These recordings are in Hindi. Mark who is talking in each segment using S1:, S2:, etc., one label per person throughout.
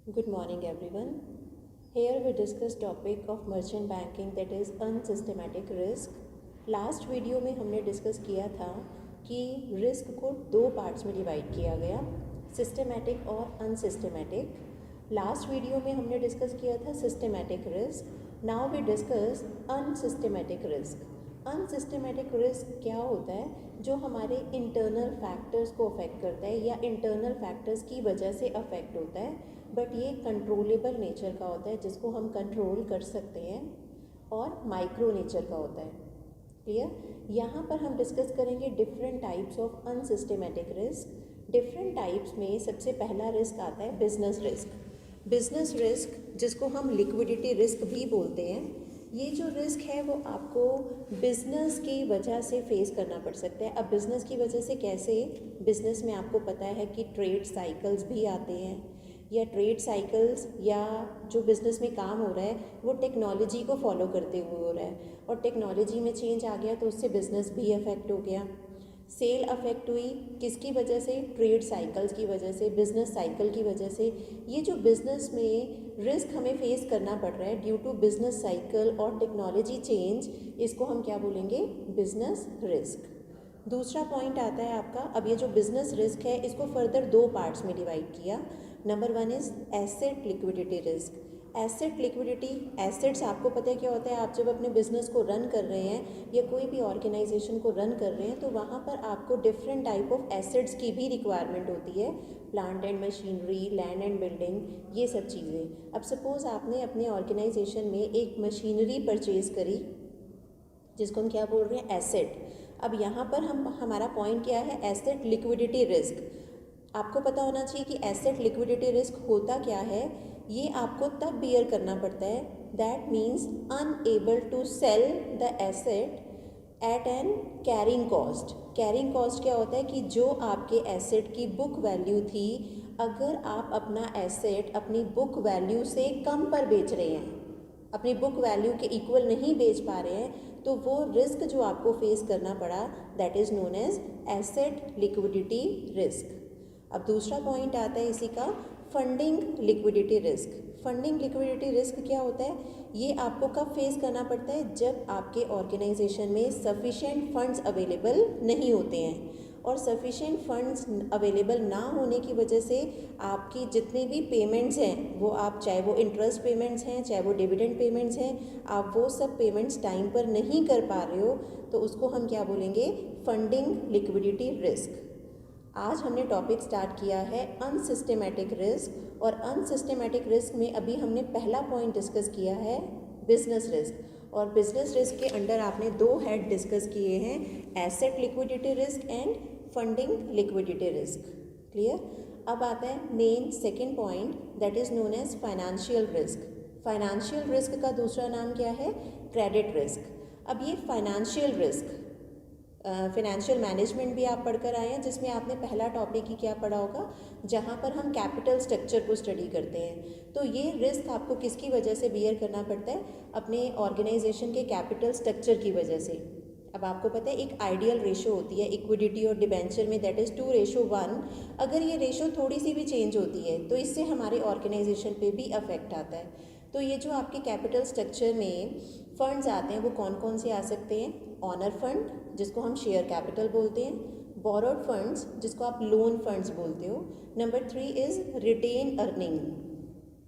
S1: Good morning everyone. Here we discuss topic of merchant banking that is unsystematic risk. Last video में हमने डिस्कस किया था कि रिस्क को दो पार्ट्स में डिवाइड किया गया, सिस्टमैटिक और अनसिस्टमैटिक. लास्ट वीडियो में हमने डिस्कस किया था systematic risk. Now we discuss unsystematic risk. Unsystematic risk क्या होता है? जो हमारे इंटरनल फैक्टर्स को अफेक्ट करता है या इंटरनल फैक्टर्स की वजह से अफेक्ट होता है, बट ये कंट्रोलेबल नेचर का होता है, जिसको हम कंट्रोल कर सकते हैं, और माइक्रो नेचर का होता है. क्लियर? यहाँ पर हम डिस्कस करेंगे different types of unsystematic risk. Different types में सबसे पहला रिस्क आता है बिजनेस रिस्क. बिजनेस रिस्क जिसको हम लिक्विडिटी रिस्क भी बोलते हैं, ये जो रिस्क है वो आपको बिज़नेस की वजह से फेस करना पड़ सकता है. अब बिज़नेस की वजह से कैसे? बिज़नेस में आपको पता है कि ट्रेड साइकिल्स भी आते हैं, या ट्रेड साइकिल्स या जो बिज़नेस में काम हो रहा है वो टेक्नोलॉजी को फॉलो करते हुए हो रहा है, और टेक्नोलॉजी में चेंज आ गया तो उससे बिज़नेस भी अफेक्ट हो गया. सेल अफेक्ट हुई किसकी वजह से? ट्रेड साइकिल्स की वजह से, बिज़नेस साइकिल की वजह से. ये जो बिज़नेस में रिस्क हमें फेस करना पड़ रहा है ड्यू टू बिज़नेस साइकिल और टेक्नोलॉजी चेंज, इसको हम क्या बोलेंगे? Business risk. दूसरा पॉइंट आता है आपका, अब ये जो बिज़नेस रिस्क है इसको फर्दर दो पार्ट्स में डिवाइड किया. Number one is asset liquidity risk. Asset liquidity, assets आपको पता है क्या होता है? आप जब अपने बिजनेस को रन कर रहे हैं या कोई भी ऑर्गेनाइजेशन को रन कर रहे हैं तो वहाँ पर आपको डिफरेंट टाइप ऑफ एसेट्स की भी रिक्वायरमेंट होती है. Plant and machinery, land and building, ये सब चीज़ें. अब सपोज़ आपने अपने ऑर्गेनाइजेशन में एक मशीनरी परचेज़ करी जिसको हम क्या बोल रहे हैं? एसेट. अब यहाँ पर हमारा पॉइंट क्या है? Asset liquidity risk. आपको पता होना चाहिए कि एसेट लिक्विडिटी रिस्क होता क्या है. ये आपको तब बियर करना पड़ता है, that means unable to sell the asset at an carrying cost. Carrying cost क्या होता है कि जो आपके एसेट की बुक वैल्यू थी, अगर आप अपना एसेट अपनी बुक वैल्यू से कम पर बेच रहे हैं, अपनी बुक वैल्यू के इक्वल नहीं बेच पा रहे हैं, तो वो रिस्क जो आपको फेस करना पड़ा, that is known as asset liquidity risk. अब दूसरा पॉइंट आता है इसी का, funding liquidity risk. Funding liquidity risk क्या होता है? ये आपको कब फेस करना पड़ता है? जब आपके ऑर्गेनाइजेशन में सफिशेंट फंड्स अवेलेबल नहीं होते हैं, और सफिशेंट फंड्स अवेलेबल ना होने की वजह से आपकी जितनी भी पेमेंट्स हैं, वो आप चाहे वो इंटरेस्ट पेमेंट्स हैं, चाहे वो डिविडेंड पेमेंट्स हैं, आप वो सब पेमेंट्स टाइम पर नहीं कर पा रहे हो, तो उसको हम क्या बोलेंगे? Funding liquidity risk. आज हमने टॉपिक स्टार्ट किया है अनसिस्टमैटिक रिस्क, और अनसिस्टमैटिक रिस्क में अभी हमने पहला पॉइंट डिस्कस किया है बिजनेस रिस्क. और बिजनेस रिस्क के अंडर आपने दो हेड डिस्कस किए हैं, asset liquidity risk and funding liquidity risk. Clear? अब आता है main second point, that is known as financial risk. Financial risk का दूसरा नाम क्या है? Credit risk. अब ये फाइनेंशियल रिस्क, फिनेंशियल मैनेजमेंट भी आप पढ़कर आए हैं, जिसमें आपने पहला टॉपिक ही क्या पढ़ा होगा, जहाँ पर हम कैपिटल स्ट्रक्चर को स्टडी करते हैं. तो ये रिस्क आपको किसकी वजह से बियर करना पड़ता है? अपने ऑर्गेनाइजेशन के कैपिटल स्ट्रक्चर की वजह से. अब आपको पता है एक आइडियल रेशो होती है इक्विडिटी और डिबेंचर में, दैट इज़ 2:1. अगर ये रेशो थोड़ी सी भी चेंज होती है तो इससे हमारे ऑर्गेनाइजेशन पे भी अफेक्ट आता है. तो ये जो आपके कैपिटल स्ट्रक्चर में फंड्स आते हैं वो कौन कौन से आ सकते हैं? ऑनर फंड, जिसको हम शेयर कैपिटल बोलते हैं. बोरोड फंड्स, जिसको आप लोन फंड्स बोलते हो. Number 3 is retained earning,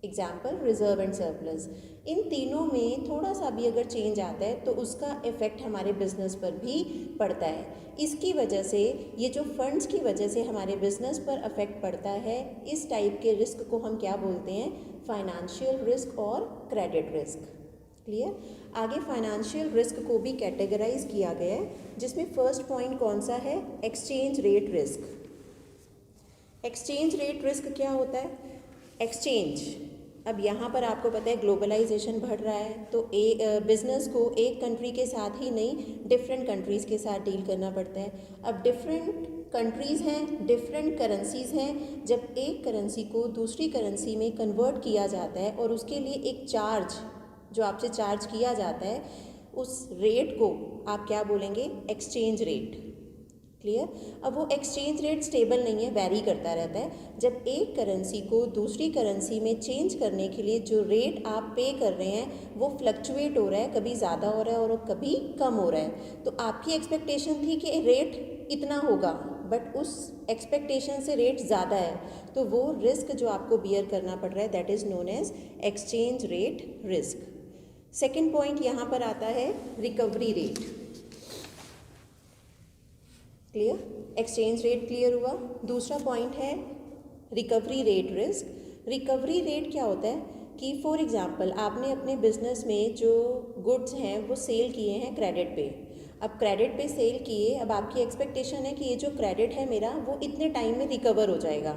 S1: example reserve and surplus. इन तीनों में थोड़ा सा भी अगर चेंज आता है तो उसका इफ़ेक्ट हमारे बिजनेस पर भी पड़ता है. इसकी वजह से, ये जो फंड्स की वजह से हमारे बिजनेस पर अफेक्ट पड़ता है, इस टाइप के रिस्क को हम क्या बोलते हैं? फाइनेंशियल रिस्क और क्रेडिट रिस्क. क्लियर? आगे फाइनेंशियल रिस्क को भी कैटेगराइज किया गया है, जिसमें फर्स्ट पॉइंट कौन सा है? Exchange rate risk. Exchange rate risk क्या होता है? एक्सचेंज, अब यहाँ पर आपको पता है ग्लोबलाइजेशन बढ़ रहा है, तो बिज़नेस को एक कंट्री के साथ ही नहीं, डिफरेंट कंट्रीज़ के साथ डील करना पड़ता है. अब डिफरेंट कंट्रीज़ हैं, डिफरेंट करेंसीज़ हैं. जब एक करेंसी को दूसरी करेंसी में कन्वर्ट किया जाता है और उसके लिए एक चार्ज जो आपसे चार्ज किया जाता है, उस रेट को आप क्या बोलेंगे? Exchange rate. क्लियर। अब वो एक्सचेंज रेट स्टेबल नहीं है, वेरी करता रहता है। जब एक करेंसी को दूसरी करेंसी में चेंज करने के लिए जो रेट आप पे कर रहे हैं वो फ्लक्चुएट हो रहा है, कभी ज़्यादा हो रहा है और कभी कम हो रहा है। तो आपकी एक्सपेक्टेशन थी कि रेट इतना होगा, बट उस एक्सपेक्टेशन से रेट ज़्यादा है, तो वो रिस्क जो आपको बियर करना पड़ रहा है that is known as exchange rate risk. Second point यहाँ पर आता है recovery rate. Clear, exchange rate clear हुआ। दूसरा पॉइंट है recovery rate risk. Recovery rate क्या होता है कि फॉर एग्जांपल आपने अपने बिजनेस में जो गुड्स हैं वो सेल किए हैं क्रेडिट पे। अब क्रेडिट पे सेल किए, अब आपकी एक्सपेक्टेशन है कि ये जो क्रेडिट है मेरा वो इतने टाइम में रिकवर हो जाएगा,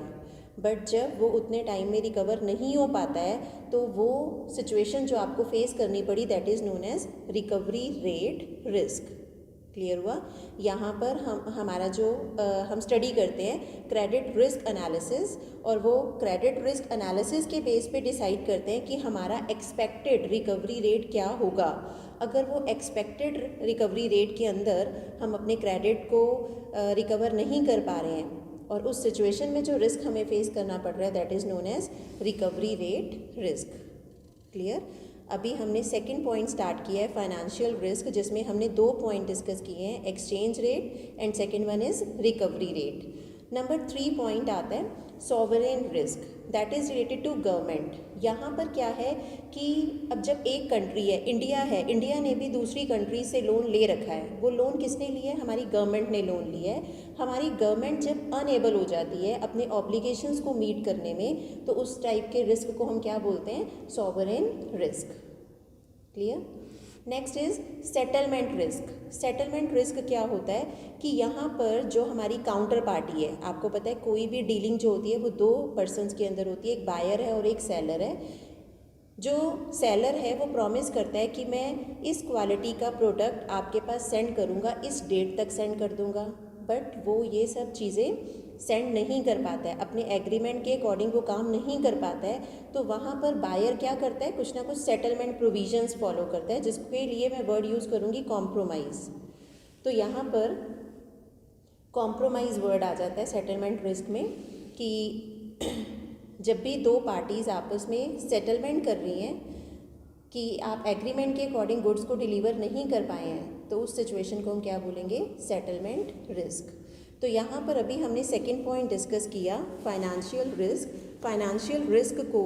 S1: बट जब वो उतने टाइम में रिकवर नहीं हो पाता है तो वो सिचुएशन जो आपको फेस करनी पड़ी that is known as recovery rate risk. Clear हुआ। यहाँ पर हमारा जो हम स्टडी करते हैं क्रेडिट रिस्क एनालिसिस, और वो क्रेडिट रिस्क एनालिसिस के बेस पे डिसाइड करते हैं कि हमारा एक्सपेक्टेड रिकवरी रेट क्या होगा। अगर वो एक्सपेक्टेड रिकवरी रेट के अंदर हम अपने क्रेडिट को रिकवर नहीं कर पा रहे हैं और उस सिचुएशन में जो रिस्क हमें फेस करना पड़ रहा है that is known as recovery rate risk. Clear. अभी हमने सेकंड पॉइंट स्टार्ट किया है फाइनेंशियल रिस्क, जिसमें हमने 2 पॉइंट डिस्कस किए हैं, exchange rate and second one is recovery rate. Number 3 point आता है sovereign risk, that is related to government. यहाँ पर क्या है कि अब जब एक कंट्री है, इंडिया ने भी दूसरी कंट्री से लोन ले रखा है। वो लोन किसने लिया है? हमारी गवर्नमेंट ने लोन लिया है। हमारी गवर्नमेंट जब अनएबल हो जाती है अपने ऑब्लिगेशंस को मीट करने में, तो उस टाइप के रिस्क को हम क्या बोलते हैं? Sovereign risk. Clear. Next is settlement risk. Settlement risk क्या होता है कि यहाँ पर जो हमारी काउंटर पार्टी है, आपको पता है कोई भी डीलिंग जो होती है वो 2 पर्सन्स के अंदर होती है, एक बायर है और एक सेलर है। जो सेलर है वो प्रॉमिस करता है कि मैं इस क्वालिटी का प्रोडक्ट आपके पास सेंड करूँगा, इस डेट तक सेंड कर दूँगा, बट वो ये सब चीज़ें सेंड नहीं कर पाता है, अपने एग्रीमेंट के अकॉर्डिंग वो काम नहीं कर पाता है। तो वहाँ पर बायर क्या करता है? कुछ ना कुछ सेटलमेंट प्रोविजंस फॉलो करता है, जिसके लिए मैं वर्ड यूज़ करूँगी कॉम्प्रोमाइज़। तो यहाँ पर कॉम्प्रोमाइज़ वर्ड आ जाता है सेटलमेंट रिस्क में कि जब भी 2 पार्टीज़ आपस में सेटलमेंट कर रही हैं कि आप एग्रीमेंट के अकॉर्डिंग गुड्स को डिलीवर नहीं कर पाए हैं, तो उस सिचुएशन को हम क्या बोलेंगे? Settlement risk. तो यहाँ पर अभी हमने सेकंड पॉइंट डिस्कस किया फाइनेंशियल रिस्क। फाइनेंशियल रिस्क को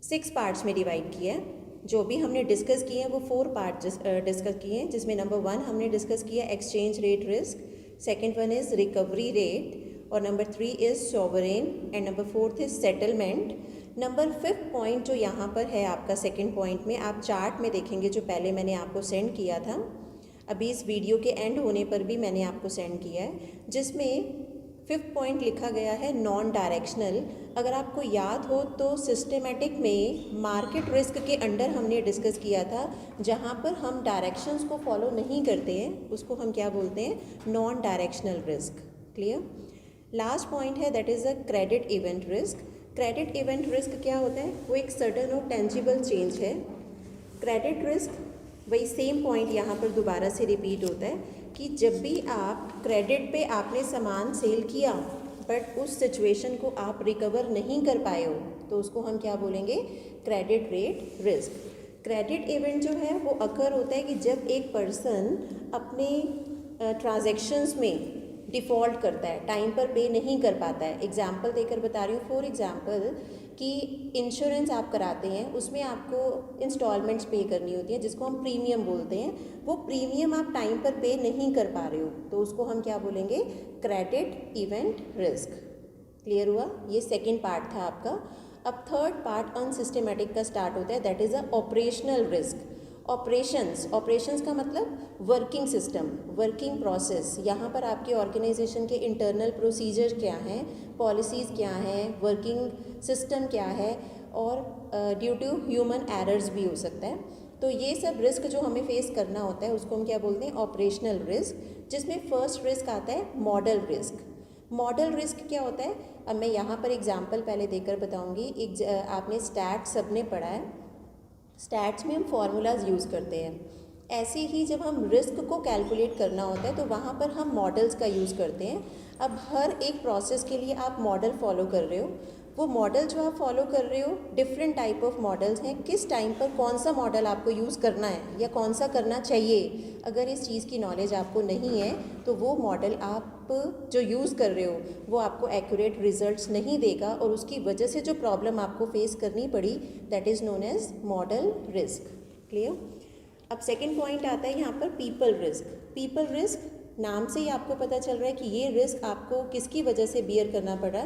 S1: 6 पार्ट्स में डिवाइड किया है। जो भी हमने डिस्कस किए हैं वो 4 पार्ट डिस्कस किए हैं, जिसमें नंबर 1 हमने डिस्कस किया exchange rate risk, second one is recovery rate, और number 3 is sovereign, and number 4 is settlement. Number 5 point जो यहाँ पर है आपका सेकंड पॉइंट में, आप चार्ट में देखेंगे जो पहले मैंने आपको सेंड किया था, अभी इस वीडियो के एंड होने पर भी मैंने आपको सेंड किया है, जिसमें 5th पॉइंट लिखा गया है नॉन डायरेक्शनल। अगर आपको याद हो तो सिस्टेमेटिक में मार्केट रिस्क के अंडर हमने डिस्कस किया था, जहाँ पर हम डायरेक्शंस को फॉलो नहीं करते हैं उसको हम क्या बोलते हैं? Non directional risk. Clear. Last point है that is a credit event risk. Credit event risk क्या होता है? वो एक सर्टन और टेंजिबल चेंज है। क्रेडिट रिस्क वही सेम पॉइंट यहाँ पर दोबारा से रिपीट होता है कि जब भी आप क्रेडिट पे आपने सामान सेल किया बट उस सिचुएशन को आप रिकवर नहीं कर पाए हो, तो उसको हम क्या बोलेंगे? Credit rate risk. Credit event जो है वो अकर होता है कि जब एक पर्सन अपने ट्रांजैक्शंस में डिफ़ॉल्ट करता है, टाइम पर पे नहीं कर पाता है। एग्जाम्पल देकर बता रही हूँ, फॉर एग्जाम्पल कि इंश्योरेंस आप कराते हैं, उसमें आपको इंस्टॉलमेंट्स पे करनी होती है जिसको हम प्रीमियम बोलते हैं। वो प्रीमियम आप टाइम पर पे नहीं कर पा रहे हो, तो उसको हम क्या बोलेंगे? Credit event risk. क्लियर हुआ? ये सेकेंड पार्ट था आपका। अब थर्ड पार्ट अनसिस्टेमेटिक का स्टार्ट होता है, that is a operational risk. Operations का मतलब वर्किंग सिस्टम, वर्किंग प्रोसेस। यहाँ पर आपके ऑर्गेनाइजेशन के इंटरनल प्रोसीजर क्या हैं, पॉलिसीज़ क्या हैं, वर्किंग सिस्टम क्या है, और ड्यू टू ह्यूमन एरर्स भी हो सकता है। तो ये सब रिस्क जो हमें फेस करना होता है उसको हम क्या बोलते हैं? Operational risk. जिसमें फर्स्ट रिस्क आता है मॉडल रिस्क। मॉडल रिस्क क्या होता है? अब मैं यहाँ पर एग्जाम्पल पहले देकर बताऊँगी। आपने स्टैट्स सबने पढ़ा है, स्टैट्स में हम फार्मूलाज यूज़ करते हैं। ऐसे ही जब हम रिस्क को कैलकुलेट करना होता है तो वहाँ पर हम मॉडल्स का यूज़ करते हैं। अब हर एक प्रोसेस के लिए आप मॉडल फॉलो कर रहे हो, वो मॉडल जो आप फॉलो कर रहे हो डिफरेंट टाइप ऑफ मॉडल्स हैं, किस टाइम पर कौन सा मॉडल आपको यूज़ करना है या कौन सा करना चाहिए, अगर इस चीज़ की नॉलेज आपको नहीं है तो वो मॉडल आप जो यूज़ कर रहे हो वो आपको एक्यूरेट रिजल्ट्स नहीं देगा और उसकी वजह से जो प्रॉब्लम आपको फेस करनी पड़ी that is known as model risk. Clear? अब सेकंड पॉइंट आता है यहाँ पर पीपल रिस्क। पीपल रिस्क नाम से ही आपको पता चल रहा है कि ये रिस्क आपको किसकी वजह से बियर करना पड़ा।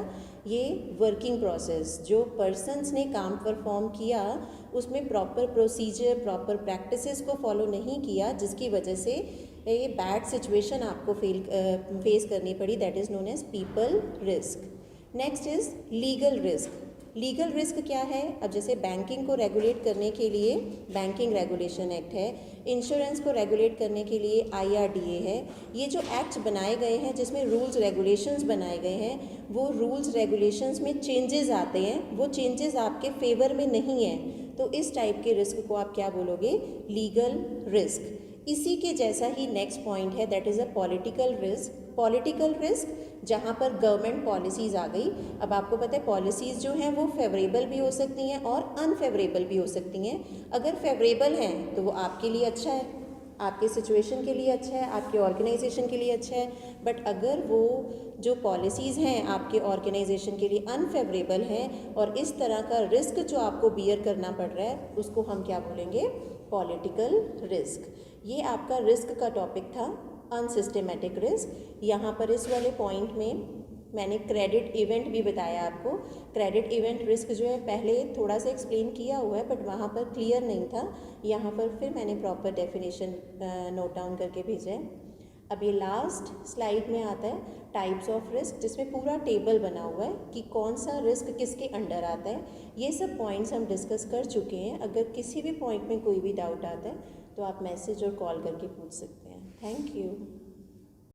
S1: ये वर्किंग प्रोसेस, जो पर्सन्स ने काम परफॉर्म किया उसमें प्रॉपर प्रोसीजर, प्रॉपर प्रैक्टिसेस को फॉलो नहीं किया, जिसकी वजह से ये बैड सिचुएशन आपको फेस करनी पड़ी, that is known as people risk. Next is legal risk. Legal risk क्या है? अब जैसे बैंकिंग को रेगुलेट करने के लिए बैंकिंग रेगुलेशन एक्ट है, इंश्योरेंस को रेगुलेट करने के लिए IRDA है। ये जो एक्ट्स बनाए गए हैं जिसमें रूल्स रेगुलेशंस बनाए गए हैं, वो रूल्स रेगुलेशंस में चेंजेस आते हैं, वो चेंजेस आपके फेवर में नहीं है, तो इस टाइप के रिस्क को आप क्या बोलोगे? Legal risk. इसी के जैसा ही नेक्स्ट पॉइंट है, that is a political risk. Political risk जहाँ पर गवर्नमेंट पॉलिसीज़ आ गई। अब आपको पता है पॉलिसीज़ जो हैं वो फेवरेबल भी हो सकती हैं और अनफेवरेबल भी हो सकती हैं। अगर फेवरेबल हैं तो वो आपके लिए अच्छा है, आपके सिचुएशन के लिए अच्छा है, आपके ऑर्गेनाइजेशन के लिए अच्छा है। बट अगर वो जो पॉलिसीज़ हैं आपके ऑर्गेनाइजेशन के लिए अनफेवरेबल हैं और इस तरह का रिस्क जो आपको बियर करना पड़ रहा है उसको हम क्या बोलेंगे? Political risk. ये आपका रिस्क का टॉपिक था, अनसिस्टेमेटिक रिस्क। यहाँ पर इस वाले पॉइंट में मैंने क्रेडिट इवेंट भी बताया आपको। क्रेडिट इवेंट रिस्क जो है पहले थोड़ा सा एक्सप्लेन किया हुआ है बट वहाँ पर क्लियर नहीं था, यहाँ पर फिर मैंने प्रॉपर डेफिनेशन नोट डाउन करके भेजा है। अब ये लास्ट स्लाइड में आता है टाइप्स ऑफ रिस्क, जिसमें पूरा टेबल बना हुआ है कि कौन सा रिस्क किसके अंडर आता है। ये सब पॉइंट्स हम डिस्कस कर चुके हैं। अगर किसी भी पॉइंट में कोई भी डाउट आता है तो आप मैसेज और कॉल करके पूछ सकते हैं। Thank you.